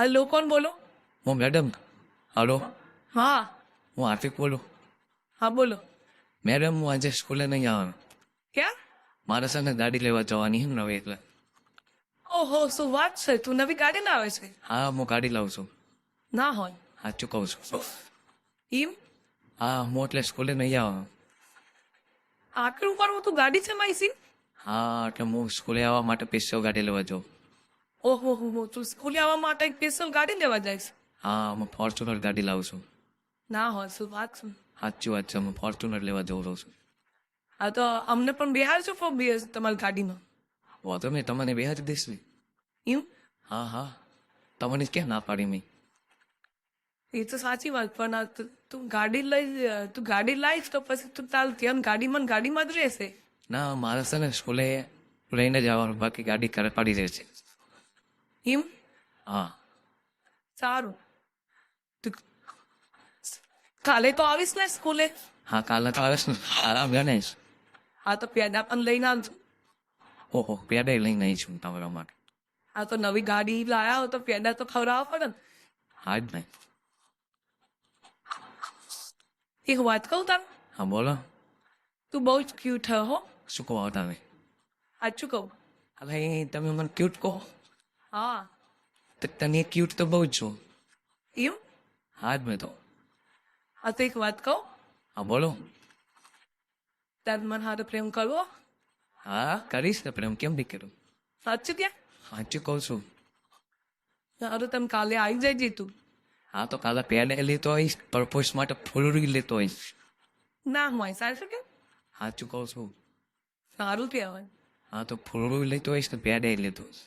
Hello, કોણ બોલો? હું મેડમ. હલો, હા હું આર્થિક બોલું. હા બોલો. મેડમ હું આજે સ્કૂલે નહીં આવવાનું. ક્યાં? મારે છે ને ગાડી લેવા જવાની છે નવી એટલે. ઓહો, શું વાત છે? તું નવી ગાડી ના આવે છે? હા હું ગાડી લાવું છું. ના હોય સાચું કહું છું. એમ? હા હું એટલે સ્કૂલે નહીં આવવાનું. આટલું કરવું તું ગાડી છે મારી સી? હા એટલે હું સ્કૂલે આવવા માટે સ્પેશિયલ ગાડી લેવા જાઉં. ઓહો હો, તું સ્કૂલે આવવા માટે એક સ્પેશિયલ ગાડી લેવા જાય છે? હા હું ફોર્ચ્યુનર ગાડી લાવું છું. ના હોય, શું વાત છે? સાચી વાત છે, હું ફોર્ચ્યુનર લેવા જઉં રહું છું. હા તો અમને પણ બિહાર છો ફોર બીએસ તમારી ગાડીમાં? વાંધો નહીં, તમને બે જ દઈશ ને. એમ? હા હા, તમને ક્યાં ના પાડી મેં. એ તો સાચી વાત, પણ તું ગાડી લાવીશ તો પછી તું તાર ત્યાં ગાડીમાં જ રહેશે. ના મારે છે ને સ્કૂલે લઈને જવાનું, બાકી ગાડી ઘરે પાડી રહે છે. એમ? હા સારું. તું કાલે તો આવીશ ને સ્કૂલે? હા કાલે તો આવે છે ને, આરામ ગણેશ. હા તો પેડા પણ લઈને આવજો. ઓહો પેડે લઈને આવી છું તમારા માટે. હા તો નવી ગાડી લાયા હો તો પેડા તો ખવડાવવા પડે ને. હા જ નહીં. એક વાત કહું તાર, હા બોલો. તું બહુ જ ક્યુટ હે હો. શું કહો તમે? સાચું કહું? અરે તમે મને ક્યુટ કહો. હા. તો તને ક્યુટ તો બહુ જ છો. એમ? હા જ મેં તો. હા તો એક વાત કહું, હા બોલો. તાર મને હારે પ્રેમ કરવો? હા કરીશ ને પ્રેમ, કેમ નહીં કરું. સાચું ક્યાં? સાચું કહું છું. હારું તમે કાલે આવી જજે તું. હા તો કાલે પેડે લેતો આવીશ, પ્રપોઝ માટે ફૂલડી લેતો આવીશ. ના હોય સાચું કે? સાચું કહું છું. સારું કહેવાય. હા તો ફૂલડી લેતો આવીશ ને પેડે લેતો આવીશ.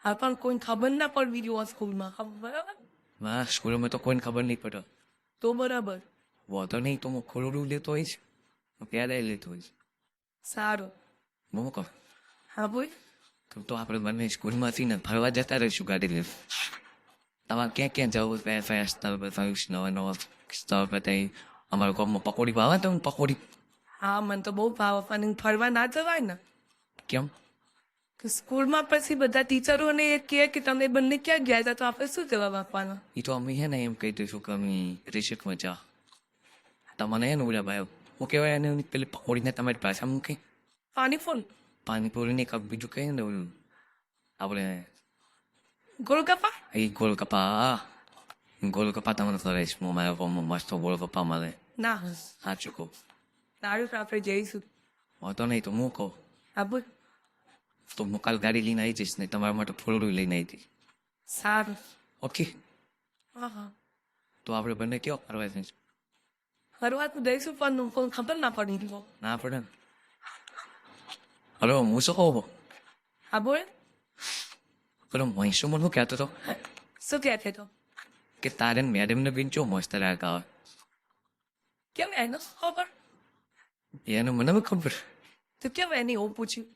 હા પણ કોઈ ખબર ના પડવી જોઈએ સ્કૂલમાં, બરાબર? હા સ્કૂલમાં તો કોઈને ખબર નહીં પડે. તો બરાબર. વાંધો નહીં, તો હું ફૂલડી લેતો આવીશ, પેડે લેતો આવીશ. સારું. હું કહું હા બોલ. તો આપણે બંને સ્કૂલમાંથી ને ફરવા જતા રહીશું ગાડી લઈને. તમારે ક્યાં ક્યાં જવું સ્થળ બતાવીશ, નવા નવા સ્થળ બતાવી. અમારા ગામમાં પકોડી ભાવે તમને પકોડી? હા મને તો બહુ ભાવ, પણ ફરવા ના જવાય ને. કેમ? કે સ્કૂલમાં પછી બધા ટીચરોને એ કહે કે તમે બંને ક્યાં ગયા હતા, તો આપણે શું જવાબ આપવાનો? એ તો અમે હે ને એમ કહી દઈશું કે અમે રિષિકમાં જા. તમને હે ને ઓલા ભાઈ હું કહેવાય એને પેલી પકોડીને તમારી ભાષા મૂકી પાણી ફોન? પાણીપુરીને કાંક બીજું કહીએ ને ઓલું આપણે ગોળગપ્પા? એ ગોલગપ્પા. ગોલગપ્પા તમને કરીશ હું મારા ગામમાં મસ્ત ગોલગપ્પા મળે. ના હસ. સાચું કહું. સારું તો આપણે જઈશું. વાંધો નહીં તો હું કહું હા બોલ. તો હું કાલ ગાડી લઈને આવી જઈશ ને તમારા માટે ફૂલડું લઈને આવી જઈશ. સારું. ઓકે હા હા. તો આપણે બંને કેવો ફરવા જઈશું? ફરવા તો જઈશું પણ કોઈ ખબર ના પડી તો. ના પડે ને. હલો હું શું કહું? હા બોલ. પેલો મહીશું મને શું કહેતો હતો શું કહે છે તો? કે તારે મેડમને બી ચો મસ્ત લાગા આવે. કેમ એનો ખબર? એને મને બી ખબર. તો કેમ એને એવું પૂછ્યું?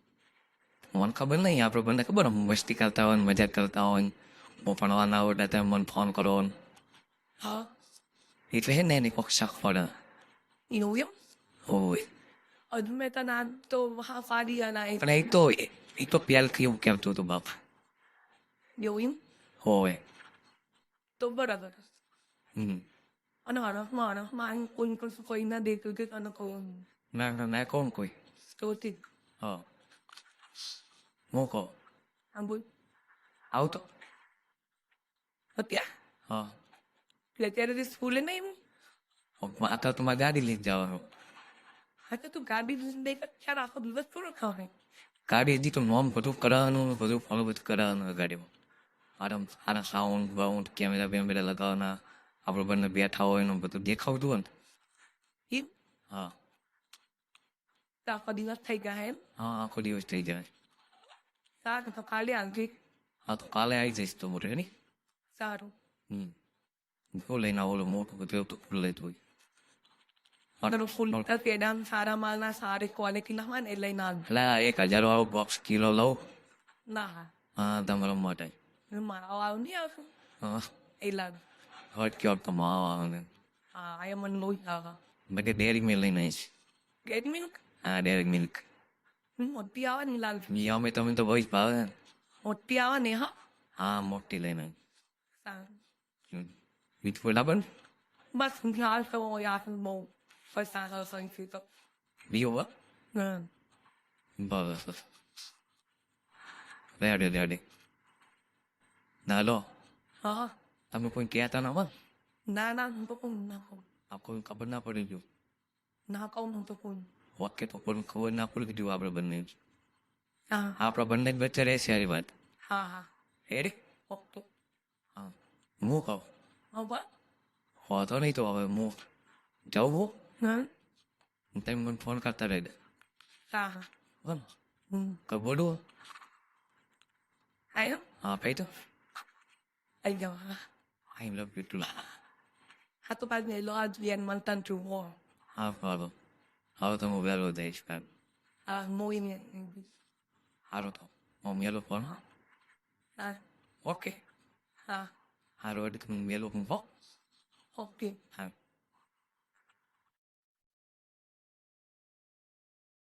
મને ખબર નહીં, આપણે બંને ખબર મસ્તી કરતા હોય ને મજાક કરતા હોય ને હું ભણવા ના આવડે તમે મને ફોન કરો ને હા એટલે હે ને એની કોક શક પડે. એવું એમ? હોય હજુ મેં તને આ તો હા ફાડી ના પણ એ તો પહેલથી એવું કહેતું હતું બાપ. એવું એમ? હોય. તો બરાબર. હમ અને મારા કોઈ ના દેખ્યું કે તને કહું ના ના ના કોણ કોઈ. સ્ટોરથી. હા હું કહું હા બોલ. આવું તો. અત્યારે હા અત્યારે સ્કૂલે નહીં એમ? માતા તો મારે ગાડી લઈને જવાનું. હા તો તું ગાડી બે ચાર આખો દિવસ પૂરો ખાવે. ગાડી હજી તો નોમ બધું કરાવવાનું બધું ફોલો બધું કરાવવાનું ગાડીમાં. આરામ સારા સાઉન્ડ બાઉન્ડ કેમેરા બેમેરા લગાવવાના, આપણે બંને બેઠા હોય ને બધું દેખાવતું હોય ને. એમ? હા તો આખો દિવસ થઈ ગયા એમ? હા આખો દિવસ થઈ જાય. સારું તો કાલે આવજે. હા તો કાલે આવી જઈશ તો મોટે નહીં. સારું. જો લઈને આવો મોટું બધું તો ફૂલ લેતું હોય. તારું ફૂલ પેડા સારા માલના સારી ક્વોલિટીના હોય ને એ લઈને આવજો. એટલે 1,000 વાળો બોક્સ કિલો લઉં. ના હા તમારા માટે. મારા આવું નહીં આવતું હા એ લાગ. હટ ક્યો તો માવા ને હા આ મને લોહી આવે. બધે ડેરી મિલ્ક લઈને આવીશ. ગેટ મિલ્ક હા ડેરી મિલ્ક. મોટી આવે ને લાલ. અમે તમે તો બહુ જ ભાવે ને. મોટી આવે ને હા. હા મોટી લઈને આવીશ. સારું બીજું કોઈ લાવવાનું બસ ખ્યાલ તો યાદ બહુ પૈસા સંગી તો બીજો વા હમ બસ રેડી ના લો હા તમે કોઈ કહેતા ના હોય ના હું તો કોણ ના કહું આ કોઈ ખબર ના પડી ગયું ના કહું હું તો કોણ વાક્ય તો કોઈ ખબર ના પડી ગયું આપણે બંને હા આપણા બંને વચ્ચે રહેશે સારી વાત હા હેડી ઓકે હા હું કહું હવે હોતો નહીં તો હવે હું જાઉં હમ હું તમે મને ફોન કરતા રહી દે હા બરાબર હમ કઈ બોલું આયો હા ભાઈ તો આઈ જાઓ હા આઈ લવ યુ ટુ હા તો પાછું મેલો આજ બેન મળતા છું હો હા સારું હવે તો હું વહેલો જઈશ કાલ હા મોઈ ને સારું તો હું મેલો ફોન હા હા ઓકે હા સારું એટલે તમે મેલો હું હો ઓકે હા